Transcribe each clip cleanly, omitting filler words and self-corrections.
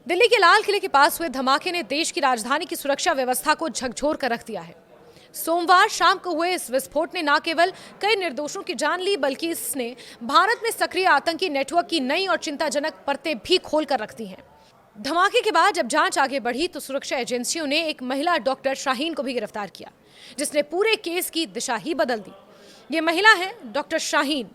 दिल्ली के लाल किले के पास हुए धमाके ने देश की राजधानी की सुरक्षा व्यवस्था को झकझोर कर रख दिया है। सोमवार शाम को हुए इस विस्फोट ने न केवल कई निर्दोषों की जान ली, बल्कि इसने भारत में सक्रिय आतंकी नेटवर्क की नई और चिंताजनक परतें भी खोल कर रख दी हैं। धमाके के बाद जब जांच आगे बढ़ी तो सुरक्षा एजेंसियों ने एक महिला डॉक्टर शाहीन को भी गिरफ्तार किया, जिसने पूरे केस की दिशा ही बदल दी। ये महिला है डॉक्टर शाहीन,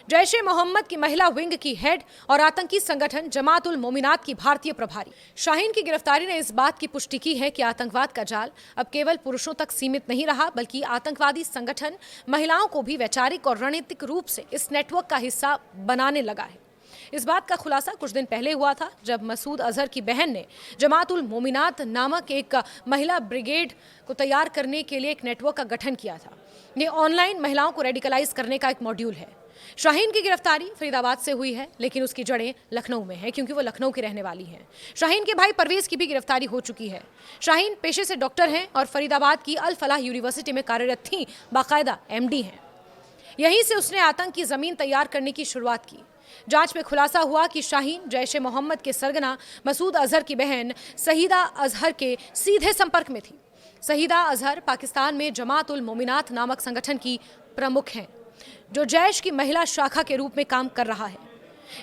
जैश ए मोहम्मद की महिला विंग की हेड और आतंकी संगठन जमात उल मोमिनात की भारतीय प्रभारी। शाहीन की गिरफ्तारी ने इस बात की पुष्टि की है कि आतंकवाद का जाल अब केवल पुरुषों तक सीमित नहीं रहा, बल्कि आतंकवादी संगठन महिलाओं को भी वैचारिक और रणनीतिक रूप से इस नेटवर्क का हिस्सा बनाने लगा है। इस बात का खुलासा कुछ दिन पहले हुआ था, जब मसूद अजहर की बहन ने जमात उल मोमिनात नामक एक महिला ब्रिगेड को तैयार करने के लिए एक नेटवर्क का गठन किया था। ये ऑनलाइन महिलाओं को रेडिकलाइज करने का एक मॉड्यूल है। शाहीन की गिरफ्तारी फरीदाबाद से हुई है, लेकिन उसकी जड़ें लखनऊ में है, क्योंकि वो लखनऊ की रहने वाली हैं। शाहीन के भाई परवेज की भी गिरफ्तारी हो चुकी है। शाहीन पेशे से डॉक्टर हैं और फरीदाबाद की अल फलाह यूनिवर्सिटी में कार्यरत थी, बाकायदा MD हैं। यहीं से उसने आतंक की जमीन तैयार करने की शुरुआत की। जांच में खुलासा हुआ कि शाहीन जैश ए मोहम्मद के सरगना मसूद अजहर की बहन सहीदा अजहर के सीधे संपर्क में थी। सहीदा अजहर पाकिस्तान में जमात उल मोमिनात नामक संगठन की प्रमुख हैं, जो जैश की महिला शाखा के रूप में काम कर रहा है।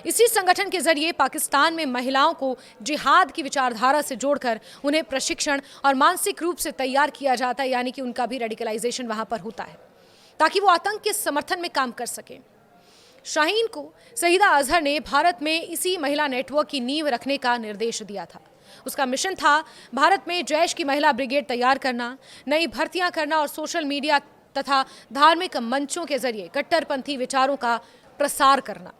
इसी संगठन के जरिए पाकिस्तान में महिलाओं को जिहाद की विचारधारा से जोड़कर उन्हें प्रशिक्षण और मानसिक रूप से तैयार किया जाता है, यानी कि उनका भी रेडिकलाइजेशन वहां पर होता है, ताकि वो आतंक के समर्थन में काम कर सकें। शाहीन को सहीदा अजहर ने भारत में इसी महिला नेटवर्क की नींव रखने का निर्देश दिया था। उसका मिशन था भारत में जैश की महिला ब्रिगेड तैयार करना, नई भर्तियां करना और सोशल मीडिया तथा धार्मिक मंचों के जरिए कट्टरपंथी विचारों का प्रसार करना।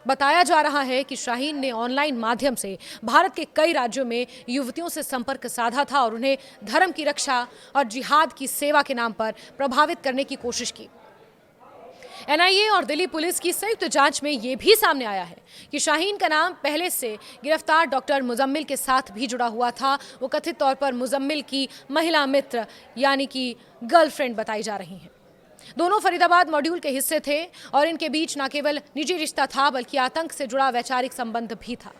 बताया जा रहा है कि शाहीन ने ऑनलाइन माध्यम से भारत के कई राज्यों में युवतियों से संपर्क साधा था और उन्हें धर्म की रक्षा और जिहाद की सेवा के नाम पर प्रभावित करने की कोशिश की। NIA और दिल्ली पुलिस की संयुक्त जांच में यह भी सामने आया है कि शाहीन का नाम पहले से गिरफ्तार डॉक्टर मुजम्मिल के साथ भी जुड़ा हुआ था। वो कथित तौर पर मुजम्मिल की महिला मित्र यानी कि गर्लफ्रेंड बताई जा रही हैं। दोनों फरीदाबाद मॉड्यूल के हिस्से थे और इनके बीच न केवल निजी रिश्ता था, बल्कि आतंक से जुड़ा वैचारिक संबंध भी था।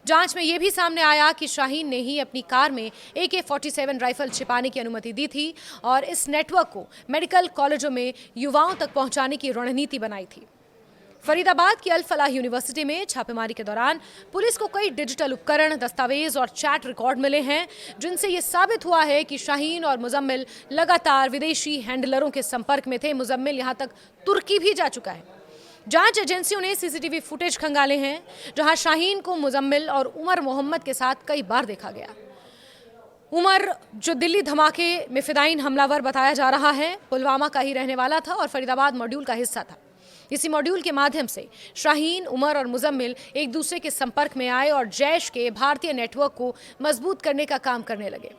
जांच में यह भी सामने आया कि शाहीन ने ही अपनी कार में AK-47 राइफल छिपाने की अनुमति दी थी और इस नेटवर्क को मेडिकल कॉलेजों में युवाओं तक पहुंचाने की रणनीति बनाई थी। फरीदाबाद की अल फलाह यूनिवर्सिटी में छापेमारी के दौरान पुलिस को कई डिजिटल उपकरण, दस्तावेज और चैट रिकॉर्ड मिले हैं, जिनसे ये साबित हुआ है कि शाहीन और मुजम्मिल लगातार विदेशी हैंडलरों के संपर्क में थे। मुजम्मिल यहाँ तक तुर्की भी जा चुका है। जांच एजेंसियों ने CCTV फुटेज खंगाले हैं, जहां शाहीन को मुजम्मिल और उमर मोहम्मद के साथ कई बार देखा गया। उमर, जो दिल्ली धमाके में फिदायीन हमलावर बताया जा रहा है, पुलवामा का ही रहने वाला था और फरीदाबाद मॉड्यूल का हिस्सा था। इसी मॉड्यूल के माध्यम से शाहीन, उमर और मुजम्मिल एक दूसरे के संपर्क में आए और जैश के भारतीय नेटवर्क को मजबूत करने का काम करने लगे।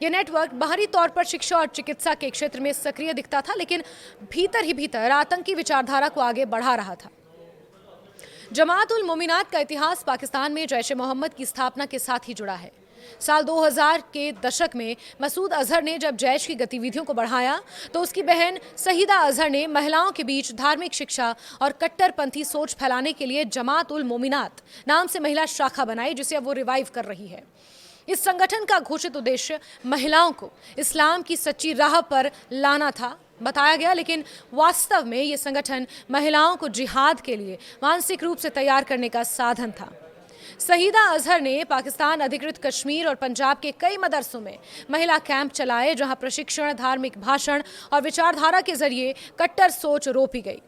यह नेटवर्क बाहरी तौर पर शिक्षा और चिकित्सा के क्षेत्र में सक्रिय दिखता था, लेकिन भीतर ही भीतर आतंकी विचारधारा को आगे बढ़ा रहा था। जमात उल मोमिनात का इतिहास पाकिस्तान में जैश ए मोहम्मद की स्थापना के साथ ही जुड़ा है। साल 2000 के दशक में मसूद अजहर ने जब जैश की गतिविधियों को बढ़ाया, तो उसकी बहन सहीदा अजहर ने महिलाओं के बीच धार्मिक शिक्षा और कट्टरपंथी सोच फैलाने के लिए जमात उल मोमिनात नाम से महिला शाखा बनाई, जिसे अब वो रिवाइव कर रही है। इस संगठन का घोषित उद्देश्य महिलाओं को इस्लाम की सच्ची राह पर लाना था, बताया गया, लेकिन वास्तव में ये संगठन महिलाओं को जिहाद के लिए मानसिक रूप से तैयार करने का साधन था। सहीदा अजहर ने पाकिस्तान अधिकृत कश्मीर और पंजाब के कई मदरसों में महिला कैंप चलाए, जहां प्रशिक्षण, धार्मिक भाषण और विचारधारा के जरिए कट्टर सोच रोपी गई।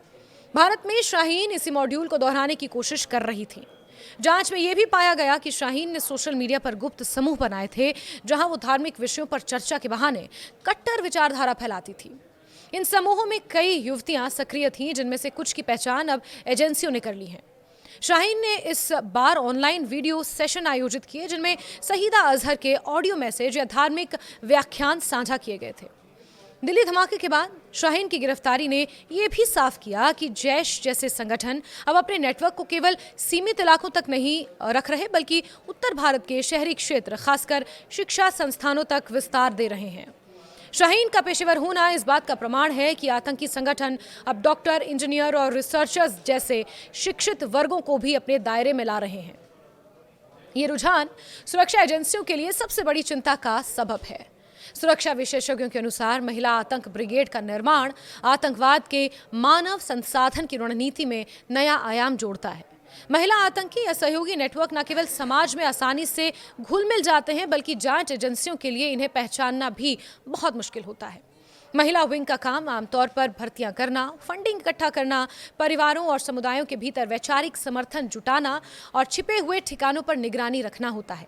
भारत में शाहीन इसी मॉड्यूल को दोहराने की कोशिश कर रही थी। जांच में यह भी पाया गया कि शाहीन ने सोशल मीडिया पर गुप्त समूह बनाए थे, जहां वो धार्मिक विषयों पर चर्चा के बहाने कट्टर विचारधारा फैलाती थी। इन समूहों में कई युवतियां सक्रिय थीं, जिनमें से कुछ की पहचान अब एजेंसियों ने कर ली है। शाहीन ने इस बार ऑनलाइन वीडियो सेशन आयोजित किए, जिनमें सहीदा अजहर के ऑडियो मैसेज या धार्मिक व्याख्यान साझा किए गए थे। दिल्ली धमाके के बाद शाहीन की गिरफ्तारी ने यह भी साफ किया कि जैश जैसे संगठन अब अपने नेटवर्क को केवल सीमित इलाकों तक नहीं रख रहे, बल्कि उत्तर भारत के शहरी क्षेत्र, खासकर शिक्षा संस्थानों तक विस्तार दे रहे हैं। शाहीन का पेशेवर होना इस बात का प्रमाण है कि आतंकी संगठन अब डॉक्टर, इंजीनियर और रिसर्चर्स जैसे शिक्षित वर्गों को भी अपने दायरे में ला रहे हैं। ये रुझान सुरक्षा एजेंसियों के लिए सबसे बड़ी चिंता का सबब है। सुरक्षा विशेषज्ञों के अनुसार महिला आतंक ब्रिगेड का निर्माण आतंकवाद के मानव संसाधन की रणनीति में नया आयाम जोड़ता है। महिला आतंकी या सहयोगी नेटवर्क न केवल समाज में आसानी से घुल मिल जाते हैं, बल्कि जांच एजेंसियों के लिए इन्हें पहचानना भी बहुत मुश्किल होता है। महिला विंग का काम आमतौर पर भर्तियां करना, फंडिंग इकट्ठा करना, परिवारों और समुदायों के भीतर वैचारिक समर्थन जुटाना और छिपे हुए ठिकानों पर निगरानी रखना होता है।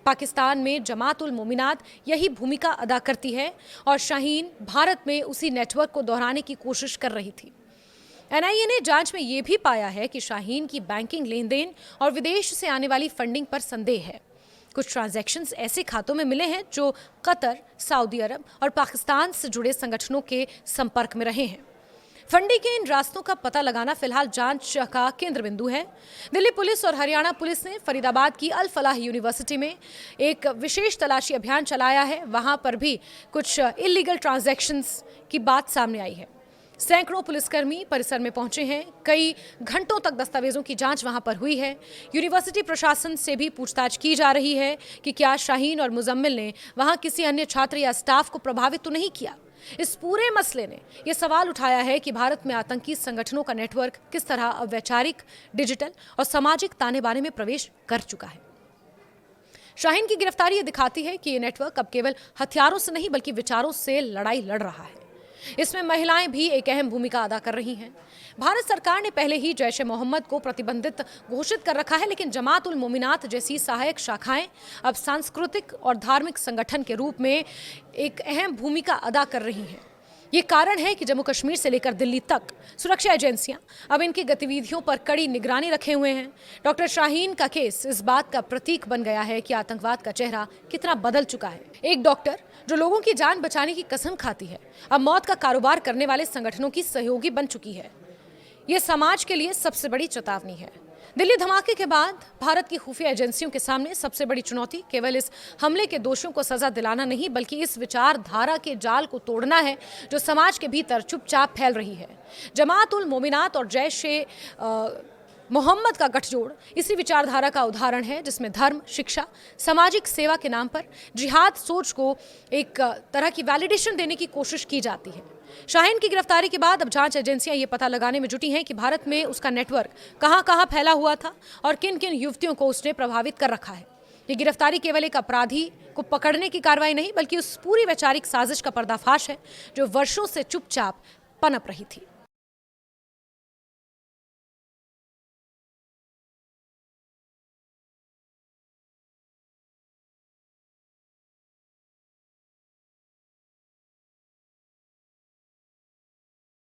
पाकिस्तान में जमात उल मोमिनात यही भूमिका अदा करती है और शाहीन भारत में उसी नेटवर्क को दोहराने की कोशिश कर रही थी। एनआईए ने जांच में यह भी पाया है कि शाहीन की बैंकिंग लेन देन और विदेश से आने वाली फंडिंग पर संदेह है। कुछ ट्रांजैक्शंस ऐसे खातों में मिले हैं जो कतर, सऊदी अरब और पाकिस्तान से जुड़े संगठनों के संपर्क में रहे हैं। फंडिंग के इन रास्तों का पता लगाना फिलहाल जांच का केंद्र बिंदु है। दिल्ली पुलिस और हरियाणा पुलिस ने फरीदाबाद की अल फलाह यूनिवर्सिटी में एक विशेष तलाशी अभियान चलाया है। वहां पर भी कुछ इलीगल ट्रांजैक्शंस की बात सामने आई है। सैकड़ों पुलिसकर्मी परिसर में पहुंचे हैं। कई घंटों तक दस्तावेजों की जांच वहां पर हुई है। यूनिवर्सिटी प्रशासन से भी पूछताछ की जा रही है कि क्या शाहीन और मुजम्मिल ने वहां किसी अन्य छात्र या स्टाफ को प्रभावित तो नहीं किया। इस पूरे मसले ने यह सवाल उठाया है कि भारत में आतंकी संगठनों का नेटवर्क किस तरह अब वैचारिक, डिजिटल और सामाजिक ताने बाने में प्रवेश कर चुका है। शाहीन की गिरफ्तारी ये दिखाती है कि ये नेटवर्क अब केवल हथियारों से नहीं बल्कि विचारों से लड़ाई लड़ रहा है। इसमें महिलाएं भी एक अहम भूमिका अदा कर रही हैं। भारत सरकार ने पहले ही जैश ए मोहम्मद को प्रतिबंधित घोषित कर रखा है, लेकिन जमात उल मोमिनात जैसी सहायक शाखाएं अब सांस्कृतिक और धार्मिक संगठन के रूप में एक अहम भूमिका अदा कर रही हैं। ये कारण है कि जम्मू कश्मीर से लेकर दिल्ली तक सुरक्षा एजेंसियां अब इनकी गतिविधियों पर कड़ी निगरानी रखे हुए हैं। डॉक्टर शाहीन का केस इस बात का प्रतीक बन गया है कि आतंकवाद का चेहरा कितना बदल चुका है। एक डॉक्टर जो लोगों की जान बचाने की कसम खाती है, अब मौत का कारोबार करने वाले संगठनों की सहयोगी बन चुकी है। ये समाज के लिए सबसे बड़ी चेतावनी है। दिल्ली धमाके के बाद भारत की खुफिया एजेंसियों के सामने सबसे बड़ी चुनौती केवल इस हमले के दोषियों को सजा दिलाना नहीं, बल्कि इस विचारधारा के जाल को तोड़ना है जो समाज के भीतर चुपचाप फैल रही है। जमात उल मोमिनात और जैश ए मोहम्मद का गठजोड़ इसी विचारधारा का उदाहरण है, जिसमें धर्म, शिक्षा, सामाजिक सेवा के नाम पर जिहाद सोच को एक तरह की वैलिडेशन देने की कोशिश की जाती है। शाहीन की गिरफ्तारी के बाद अब जांच एजेंसियां ये पता लगाने में जुटी हैं कि भारत में उसका नेटवर्क कहां-कहां फैला हुआ था और किन-किन युवतियों को उसने प्रभावित कर रखा है। ये गिरफ्तारी केवल एक अपराधी को पकड़ने की कार्रवाई नहीं, बल्कि उस पूरी वैचारिक साजिश का पर्दाफाश है जो वर्षों से चुपचाप पनप रही थी।